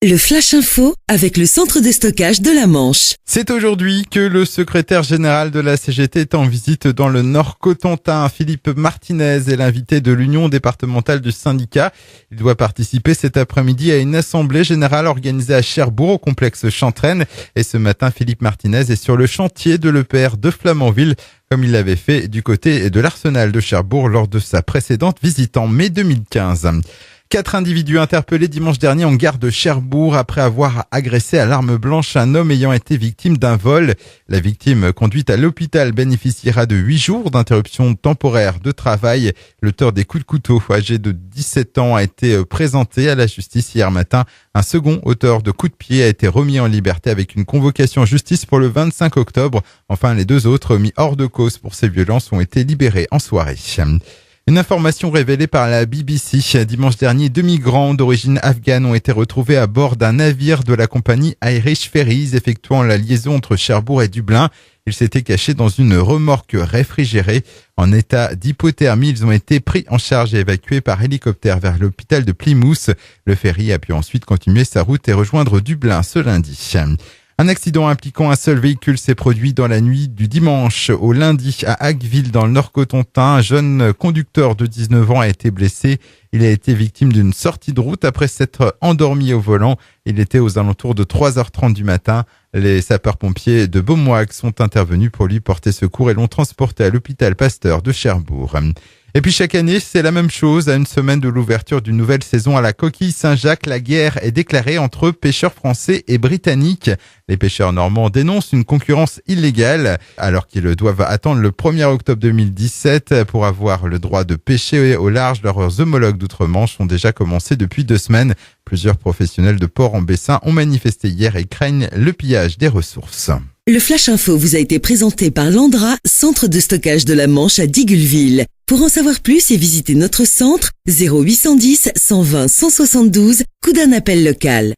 Le Flash Info avec le centre de stockage de la Manche. C'est aujourd'hui que le secrétaire général de la CGT est en visite dans le Nord-Cotentin. Philippe Martinez est l'invité de l'Union départementale du syndicat. Il doit participer cet après-midi à une assemblée générale organisée à Cherbourg au complexe Chantraine. Et ce matin, Philippe Martinez est sur le chantier de l'EPR de Flamanville, comme il l'avait fait du côté de l'Arsenal de Cherbourg lors de sa précédente visite en mai 2015. 4 individus interpellés dimanche dernier en gare de Cherbourg après avoir agressé à l'arme blanche un homme ayant été victime d'un vol. La victime conduite à l'hôpital bénéficiera de 8 jours d'interruption temporaire de travail. L'auteur des coups de couteau, âgé de 17 ans, a été présenté à la justice hier matin. Un second auteur de coups de pied a été remis en liberté avec une convocation en justice pour le 25 octobre. Enfin, les 2 autres mis hors de cause pour ces violences ont été libérés en soirée. Une information révélée par la BBC. Dimanche dernier, 2 migrants d'origine afghane ont été retrouvés à bord d'un navire de la compagnie Irish Ferries effectuant la liaison entre Cherbourg et Dublin. Ils s'étaient cachés dans une remorque réfrigérée. En état d'hypothermie, ils ont été pris en charge et évacués par hélicoptère vers l'hôpital de Plymouth. Le ferry a pu ensuite continuer sa route et rejoindre Dublin ce lundi. Un accident impliquant un seul véhicule s'est produit dans la nuit du dimanche au lundi à Hacqueville dans le Nord-Cotentin. Un jeune conducteur de 19 ans a été blessé. Il a été victime d'une sortie de route après s'être endormi au volant. Il était aux alentours de 3h30 du matin. Les sapeurs-pompiers de Beaumoig sont intervenus pour lui porter secours et l'ont transporté à l'hôpital Pasteur de Cherbourg. Et puis chaque année, c'est la même chose. À une semaine de l'ouverture d'une nouvelle saison à la Coquille Saint-Jacques, la guerre est déclarée entre pêcheurs français et britanniques. Les pêcheurs normands dénoncent une concurrence illégale alors qu'ils doivent attendre le 1er octobre 2017 pour avoir le droit de pêcher au large. Leurs homologues d'outre-Manche ont déjà commencé depuis 2 semaines. Plusieurs professionnels de port en Bessin ont manifesté hier et craignent le pillage des ressources. Le Flash Info vous a été présenté par Landra, centre de stockage de la Manche à Digoulville. Pour en savoir plus et visiter notre centre, 0810 120 172, coup d'un appel local.